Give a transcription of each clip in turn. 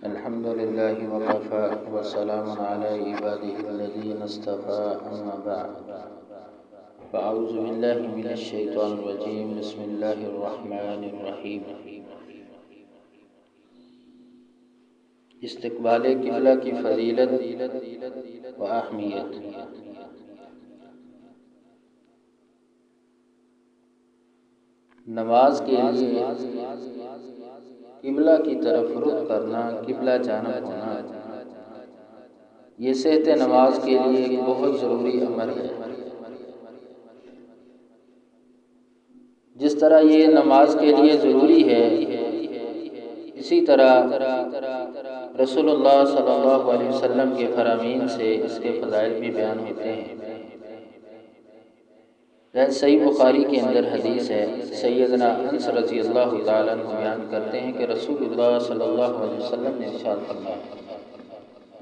الحمد لله وكفى وسلام على عباده الذين اصطفى أما بعد فأعوذ بالله من الشيطان الرجيم بسم الله الرحمن الرحيم استقبال قبلہ کی فضیلت و اہمیت۔ نماز کے لیے قبلہ کی طرف رخ کرنا، قبلہ جانب ہونا، یہ صحت نماز کے لیے ایک بہت ضروری امر ہے۔ جس طرح یہ نماز کے لیے ضروری ہے، اسی طرح رسول اللہ صلی اللہ علیہ وسلم کے فرامین سے اس کے فضائل بھی بیان ہوتے ہیں۔ صحیح بخاری کے اندر حدیث ہے، سیدنا انس رضی اللہ تعالیٰ عنہ بیان کرتے ہیں کہ رسول اللہ صلی اللہ علیہ وسلم نے ارشاد فرمایا،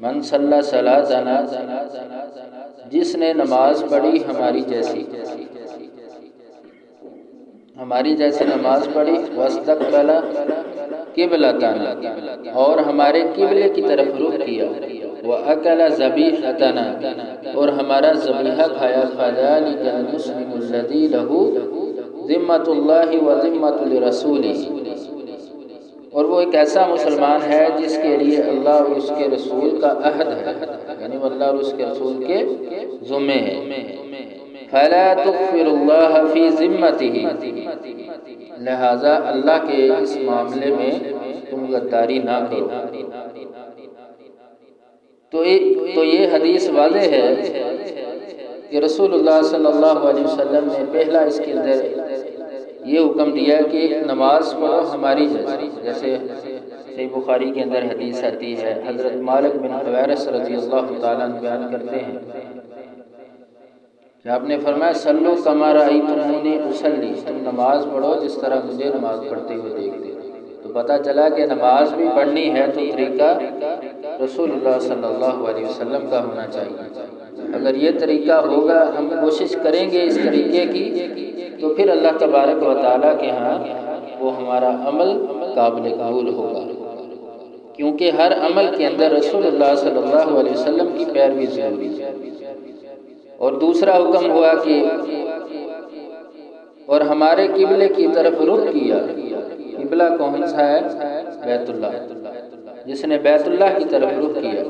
من صلی صلاتنا، جس نے نماز پڑھی ہماری جیسی نماز پڑھی، واستقبل قبلتنا، اور ہمارے قبلے کی طرف رخ کیا، وَأَكَلَ ذَبِيحَتَنَا، اور ہمارا ذبیحہ کھایا، فَذَلِكَ الْمُسْلِمُ الَّذِي لَهُ ذِمَّةُ اللَّهِ وَذِمَّةُ لِرَسُولِهِ، اور وہ ایک ایسا مسلمان ہے جس کے لیے اللہ اور اس کے رسول کا عہد ہے، یعنی اللہ اور اس کے رسول کے ذمے ہے۔ فَلَا تُغْفِرُ اللَّهَ فِي ذِمَّتِهِ، لہذا اللہ کے اس معاملے میں تم غداری نہ کرو۔ تو یہ حدیث واضح ہے کہ رسول اللہ صلی اللہ علیہ وسلم نے پہلا اس کے اندر یہ حکم دیا کہ نماز پڑھو ہماری جیسے صحیح بخاری کے اندر حدیث آتی ہے، حضرت مالک بن حویرث رضی اللہ تعالیٰ عنہ بیان کرتے ہیں کہ آپ نے فرمایا، صلو کما رأیتمونی اصلی، تم نماز پڑھو جس طرح مجھے نماز پڑھتے ہوئے دیکھتے ہو۔ تو پتہ چلا کہ نماز بھی پڑھنی ہے تو طریقہ رسول اللہ صلی اللہ علیہ وسلم کا ہونا چاہیے۔ اگر یہ طریقہ ہوگا، ہم کوشش کریں گے اس طریقے کی، تو پھر اللہ تبارک و تعالیٰ کے ہاں وہ ہمارا عمل قابل قبول ہوگا، کیونکہ ہر عمل کے اندر رسول اللہ صلی اللہ علیہ وسلم کی پیروی ضروری ہے۔ اور دوسرا حکم ہوا کہ اور ہمارے قبلے کی طرف رخ کیا۔ قبلہ کون سا ہے؟ بیت اللہ، جس نے بیت اللہ کی طرف رخ کیا،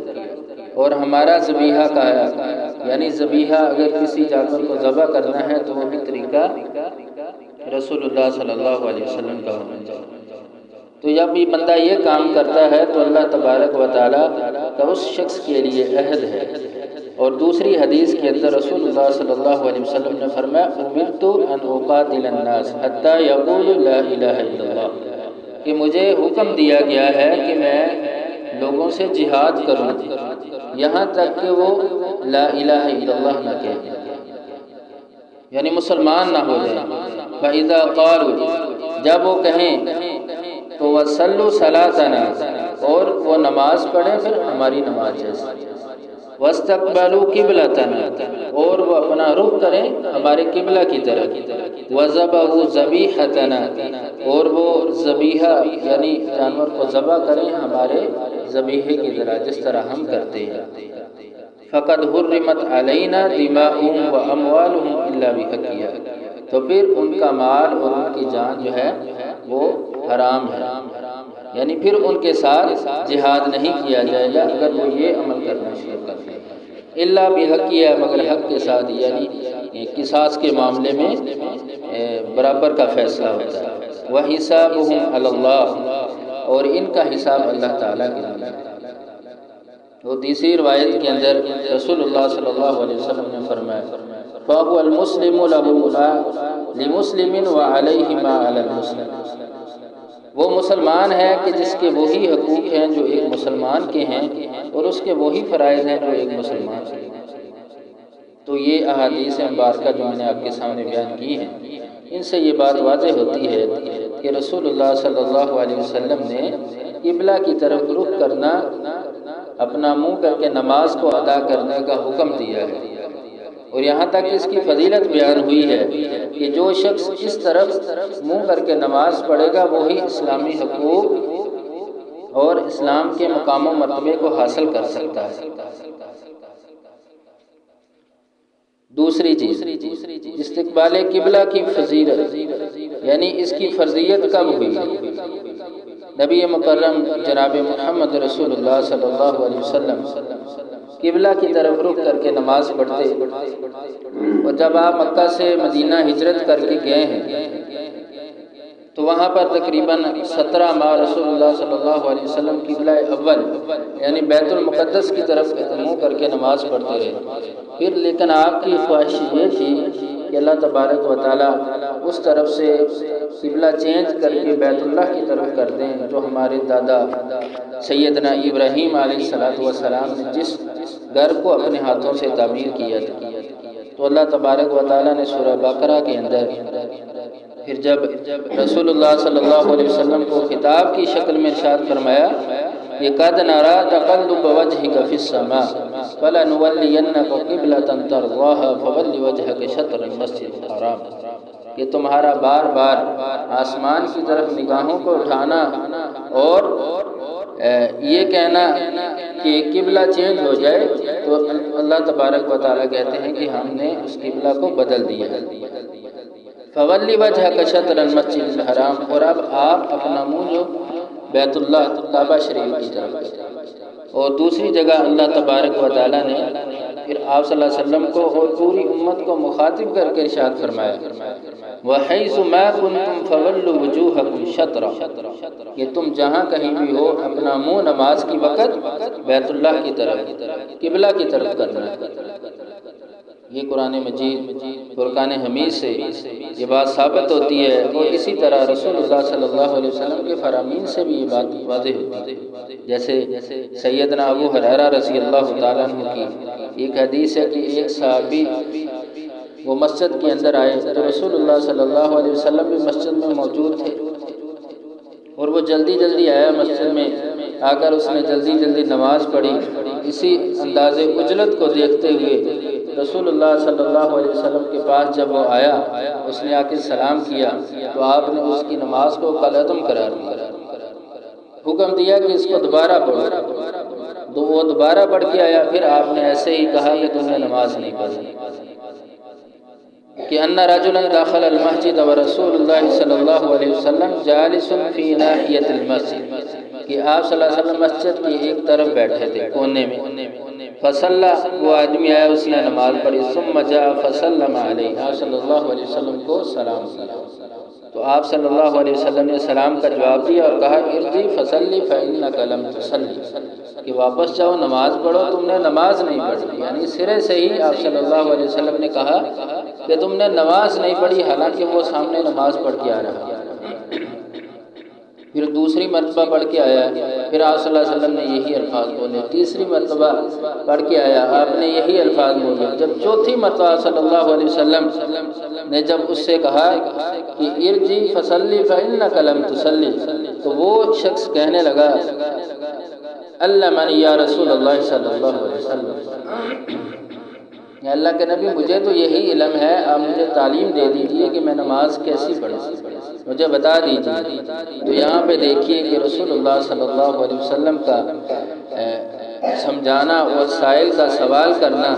اور ہمارا ذبیحہ کہا، یعنی ذبیحہ اگر کسی جانور کو ذبح کرنا ہے تو وہ بھی طریقہ رسول اللہ صلی اللہ علیہ وسلم کا ہونا چاہیے۔ تو جب یہ بندہ یہ کام کرتا ہے تو اللہ تبارک و تعالیٰ کا اس شخص کے لیے عہد ہے۔ اور دوسری حدیث کے اندر رسول اللہ صلی اللہ علیہ وسلم نے فرمایا، امرت ان اقاتل الناس حتی یقولوا لا الہ الا اللہ، کہ مجھے حکم دیا گیا ہے کہ میں لوگوں سے جہاد کروں یہاں تک کہ وہ لا الہ الا اللہ نہ کہیں، یعنی مسلمان نہ ہو جائیں۔ فَإِذَا قَالُوا، جب وہ کہیں تو وَصَلُّوا صَلَاتَنَا، اور وہ نماز پڑھیں پھر ہماری نماز جیسی، وَاسْتَقْبَلُوا قِبْلَتَنَا، اور وہ اپنا رخ کریں ہمارے قبلہ کی طرف، وَذَبَحُوا ذَبِيحَتَنَا، اور وہ ذبیحہ یعنی جانور کو ذبح کریں ہمارے ذبیحے کی طرح جس طرح ہم کرتے ہیں، فَقَدْ حُرِّمَتْ عَلَيْنَا دِمَاؤُهُمْ وَأَمْوَالُهُمْ إِلَّا بِحَقِّهَا، تو پھر ان کا مال اور ان کی جان جو ہے وہ حرام ہے، یعنی پھر ان کے ساتھ جہاد نہیں کیا جائے گا اگر وہ یہ عمل کرنا شروع کر دیں، الا بحقیہ، مگر حق کے ساتھ، یعنی قصاص کے معاملے میں برابر کا فیصلہ ہوتا ہے۔ وحسابهم علی اللہ، اور ان کا حساب اللہ تعالیٰ کے لیے۔ تو تیسری روایت کے اندر رسول اللہ صلی اللہ علیہ وسلم نے فرمایا، فَهُوَ الْمُسْلِمُ لَهُ مَا لِمُسْلِمٍ وَعَلَيْهِ مَا عَلَى الْمُسْلِمِ، وہ مسلمان ہے کہ جس کے وہی حقوق ہیں جو ایک مسلمان کے ہیں، اور اس کے وہی فرائض ہیں جو ایک مسلمان کے ہیں۔ تو یہ احادیث مبارکہ جو میں نے آپ کے سامنے بیان کی ہیں، ان سے یہ بات واضح ہوتی ہے کہ رسول اللہ صلی اللہ علیہ وسلم نے قبلہ کی طرف رخ کرنا، اپنا منہ کر کے نماز کو ادا کرنے کا حکم دیا ہے۔ اور یہاں تک اس کی فضیلت بیان ہوئی ہے کہ جو شخص اس طرف منہ کر کے نماز پڑھے گا وہی اسلامی حقوق اور اسلام کے مقام و مرتبے کو حاصل کر سکتا ہے۔ دوسری چیز استقبال قبلہ کی فضیلت، یعنی اس کی فرضیت کب ہوئی؟ نبی مکرم جناب محمد رسول اللہ صلی اللہ علیہ وسلم قبلہ کی طرف رخ کر کے نماز پڑھتے، اور جب آپ مکہ سے مدینہ ہجرت کر کے گئے ہیں تو وہاں پر تقریباً 17 ماہ رسول اللہ صلی اللہ علیہ وسلم قبلہ اول یعنی بیت المقدس کی طرف منہ کر کے نماز پڑھتے رہے۔ پھر لیکن آپ کی خواہش یہ تھی کہ اللہ تبارک و تعالیٰ اس طرف سے قبلہ چینج کر کے بیت اللہ کی طرف کر دیں جو ہمارے دادا سیدنا ابراہیم علیہ السلام نے جس گھر کو اپنے ہاتھوں سے تعمیر کیا تھا۔ تو اللہ تبارک و تعالیٰ نے سورہ بقرہ کے اندر پھر جب رسول اللہ صلی اللہ علیہ وسلم کو خطاب کی شکل میں ارشاد فرمایا کہ قد نرى تقلب وجهك في السماء فلنولينك قبلة ترضاها فول وجهك شطر المسجد الحرام، کہ تمہارا بار بار آسمان کی طرف نگاہوں کو اٹھانا اور یہ کہنا کہ قبلہ چینج ہو جائے، تو اللہ تبارک و تعالیٰ کہتے ہیں کہ ہم نے اس قبلہ کو بدل دیا ہے۔ فولی وجہ کا شطر المسجد الحرام، اور اب آپ اپنا منہ جو بیت اللہ کعبہ شریف کی طرف کریں۔ اور دوسری جگہ اللہ تبارک و تعالیٰ نے پھر آپ صلی اللہ علیہ وسلم کو اور پوری امت کو مخاطب کر کے ارشاد فرمایا وَحَيْثُ مَا كُنْتُمْ فَوَلُّوا وُجُوهَكُمْ شَطْرَهُ، کہ تم جہاں کہیں بھی ہو اپنا منہ نماز کی وقت بیت اللہ کی طرف قبلہ کی طرف کرنا ہے۔ یہ قرآن مجید فرقان حمید سے یہ بات ثابت ہوتی ہے، اور اسی طرح رسول اللہ صلی اللہ علیہ وسلم کے فرامین سے بھی یہ بات واضح ہوتی ہے۔ جیسے سیدنا ابو ہریرہ رضی اللہ تعالیٰ عنہ کی ایک حدیث ہے کہ ایک صحابی وہ مسجد کے اندر آئے تو رسول اللہ صلی اللہ علیہ وسلم بھی مسجد میں موجود تھے، اور وہ جلدی جلدی آیا مسجد میں، آ کر اس نے جلدی جلدی نماز پڑھی۔ اسی انداز عجلت کو دیکھتے ہوئے رسول اللہ صلی اللہ علیہ وسلم کے پاس جب وہ آیا، اس نے آ کے سلام کیا تو آپ نے اس کی نماز کو کالعدم قرار دیا، حکم دیا کہ اس کو دوبارہ پڑھو، تو وہ دوبارہ پڑھ کے آیا۔ پھر آپ نے ایسے ہی کہا کہ تم نے نماز نہیں پڑھی، کہ ان رجلا دخل المسجد ورسول اللہ صلی اللہ علیہ وسلم جالس فی ناحیۃ المسجد، کہ آپ صلی اللہ علیہ وسلم مسجد کی ایک طرف بیٹھے تھے کونے میں، فصلى، وہ آدمی آیا اس نے نماز پڑھی، ثم جاء فسلم علیہ، آپ صلی اللہ علیہ وسلم کو سلام کیا، تو آپ صلی اللہ علیہ وسلم نے سلام کا جواب دیا اور کہا ارجع فصلی فإنک لم تصلی، کہ واپس جاؤ نماز پڑھو، تم نے نماز نہیں پڑھی۔ یعنی سرے سے ہی آپ صلی اللہ علیہ وسلم نے کہا کہ تم نے نماز نہیں پڑھی، حالانکہ وہ سامنے نماز پڑھ کے آ رہا ہے۔ پھر دوسری مرتبہ پڑھ کے آیا، پھر آپ صلی اللہ علیہ وسلم نے یہی الفاظ بولے، تیسری مرتبہ پڑھ کے آیا، آپ نے یہی الفاظ بولے۔ جب چوتھی مرتبہ صلی اللہ علیہ وسلم نے جب اس سے کہا کہ ارجع فصلی فإنک لم تصلی، تو وہ شخص کہنے لگا علمنی یا رسول اللہ صلی اللہ علیہ وسلم، یا اللہ کے نبی مجھے تو یہی علم ہے، آپ مجھے تعلیم دے دیجئے کہ میں نماز کیسی پڑھوں، مجھے بتا دیجئے۔ تو یہاں پہ دیکھیے کہ رسول اللہ صلی اللہ علیہ وسلم کا سمجھانا اور سائل کا سوال کرنا،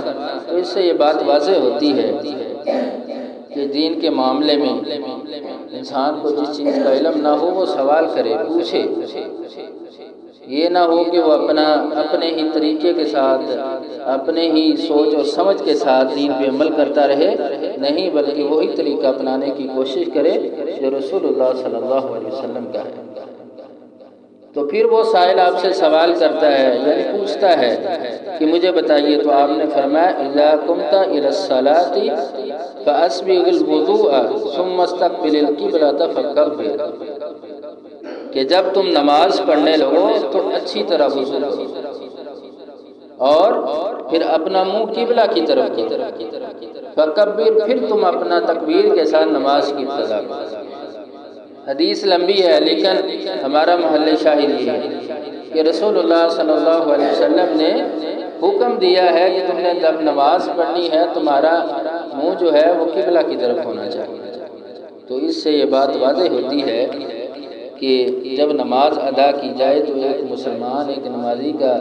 تو اس سے یہ بات واضح ہوتی ہے کہ دین کے معاملے میں انسان کو جس چیز کا علم نہ ہو وہ سوال کرے، پوچھے، یہ نہ ہو کہ وہ اپنے ہی طریقے کے ساتھ، اپنے ہی سوچ اور سمجھ کے ساتھ دین پہ عمل کرتا رہے، نہیں بلکہ وہی طریقہ اپنانے کی کوشش کرے جو رسول اللہ صلی اللہ علیہ وسلم کا ہے۔ تو پھر وہ سائل آپ سے سوال کرتا ہے، یعنی پوچھتا ہے کہ مجھے بتائیے، تو آپ نے فرمایا اذا قمت الى الصلاة فاسبغ الوضوء ثم استقبل القبلة فكبر، کہ جب تم نماز پڑھنے لگو تو اچھی طرح وضو کرو اور پھر اپنا منہ قبلہ کی طرف کرو، فکبر، پھر تم اپنا تکبیر کے ساتھ نماز کی ابتدا کرو۔ حدیث لمبی ہے لیکن ہمارا محل شاہد یہ ہے کہ رسول اللہ صلی اللہ علیہ وسلم نے حکم دیا ہے کہ تم نے جب نماز پڑھنی ہے تمہارا منہ جو ہے وہ قبلہ کی طرف ہونا چاہیے۔ تو اس سے یہ بات واضح ہوتی ہے کہ جب نماز ادا کی جائے تو ایک مسلمان، ایک نمازی کا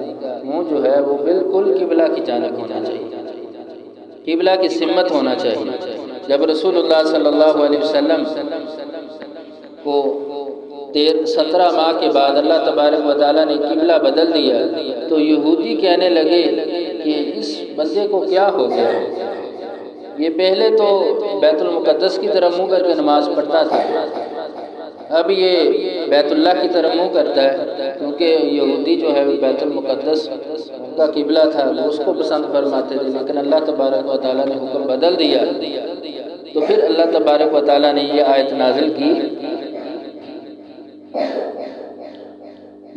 منہ جو ہے وہ بالکل قبلہ کی جانب ہونا چاہیے، قبلہ کی سمت ہونا چاہیے۔ جب رسول اللہ صلی اللہ علیہ وسلم کو 17 ماہ کے بعد اللہ تبارک و تعالیٰ نے قبلہ بدل دیا تو یہودی کہنے لگے کہ اس بندے کو کیا ہو گیا، یہ پہلے تو بیت المقدس کی طرف منہ کر کے نماز پڑھتا تھا، اب یہ بیت اللہ کی طرف منہ کرتا ہے، کیونکہ یہودی جو ہے بیت المقدس ان کا قبلہ تھا، وہ اس کو پسند فرماتے تھے، لیکن اللہ تبارک و تعالیٰ نے حکم بدل دیا تو پھر اللہ تبارک و تعالیٰ نے یہ آیت نازل کی،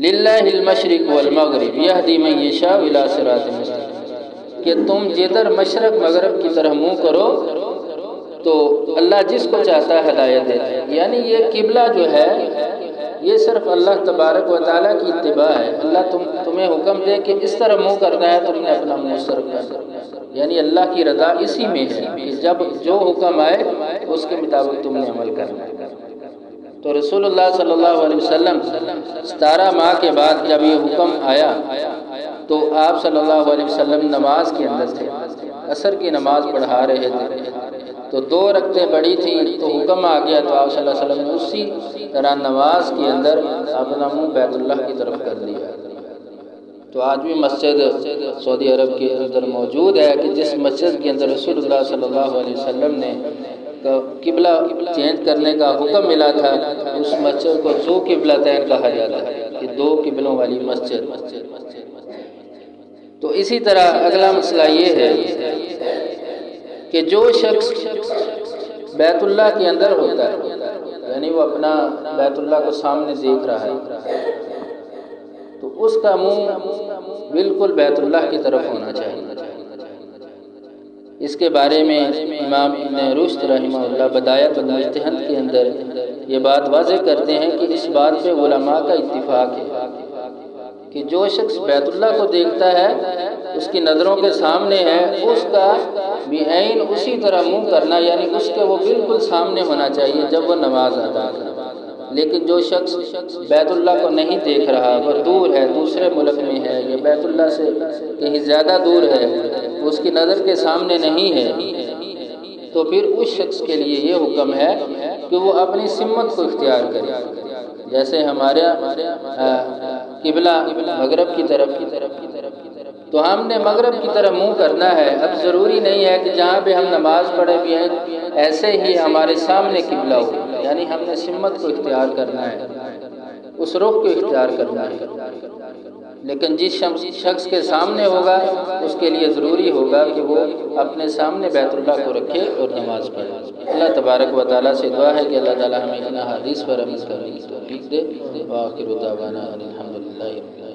للہ المشرق والمغرب یہدی من یشاء الی صراط مستقیم، کہ تم جدھر مشرق مغرب کی طرف منہ کرو تو اللہ جس کو چاہتا ہے ہدایت دیتا ہے۔ یعنی یہ قبلہ جو ہے یہ صرف اللہ تبارک و تعالیٰ کی اتباع ہے، اللہ تمہیں حکم دے کہ اس طرح منہ کرنا ہے، تم نے اپنا منہ صرف کرنا، یعنی اللہ کی رضا اسی میں ہے کہ جب جو حکم آئے اس کے مطابق تم نے عمل کرنا ہے۔ تو رسول اللہ صلی اللہ علیہ وسلم 17 ماہ کے بعد جب یہ حکم آیا تو آپ صلی اللہ علیہ وسلم نماز کے اندر تھے، عصر کی نماز پڑھا رہے تھے، تو 2 رکعتیں بڑی تھیں تو حکم آ گیا تو آپ صلی اللہ علیہ وسلم نے اسی طرح نماز کے اندر اپنا منہ بیت اللہ کی طرف کر لیا۔ تو آج بھی مسجد سعودی عرب کے اندر موجود ہے کہ جس مسجد کے اندر رسول اللہ صلی اللہ علیہ وسلم نے قبلہ چینج کرنے کا حکم ملا تھا، اس مسجد کو ذو قبلتین کہا جاتا ہے کہ 2 قبلوں والی مسجد۔ تو اسی طرح اگلا مسئلہ یہ ہے کہ جو شخص بیت اللہ کے اندر ہوتا ہے، یعنی وہ اپنا بیت اللہ کو سامنے دیکھ رہا ہے، تو اس کا منہ بالکل بیت اللہ کی طرف ہونا چاہیے۔ اس کے بارے میں امام ابن رشد رحمہ اللہ بدایت المجتہد کے اندر یہ بات واضح کرتے ہیں کہ اس بات پہ علماء کا اتفاق ہے کہ جو شخص بیت اللہ کو دیکھتا ہے اس کی نظروں کے سامنے ہے، اس کا بھی عین اسی طرح منہ کرنا، یعنی اس کے وہ بالکل سامنے ہونا چاہیے جب وہ نماز ادا کرے۔ لیکن جو شخص بیت اللہ کو نہیں دیکھ رہا، وہ دور ہے، دوسرے ملک میں ہے یا بیت اللہ سے کہیں زیادہ دور ہے، اس کی نظر کے سامنے نہیں ہے، تو پھر اس شخص کے لیے یہ حکم ہے کہ وہ اپنی سمت کو اختیار کرے۔ جیسے ہمارے قبلہ مغرب کی طرف تو ہم نے مغرب کی طرف منہ کرنا ہے۔ اب ضروری نہیں ہے کہ جہاں پہ ہم نماز پڑھے بھی ہیں ایسے ہی ہمارے سامنے قبلہ ہو، یعنی ہم نے سمت کو اختیار کرنا ہے، اس رخ کو اختیار کرنا ہے۔ لیکن جس شخص کے سامنے ہوگا اس کے لیے ضروری ہوگا کہ وہ اپنے سامنے بیت اللہ کو رکھے اور نماز پڑھے۔ اللہ تبارک و تعالیٰ سے دعا ہے کہ اللہ تعالیٰ ہمیں ان حدیث پر عمل کرنے کی توفیق دے۔ وآخر دعوانا ان الحمد للہ۔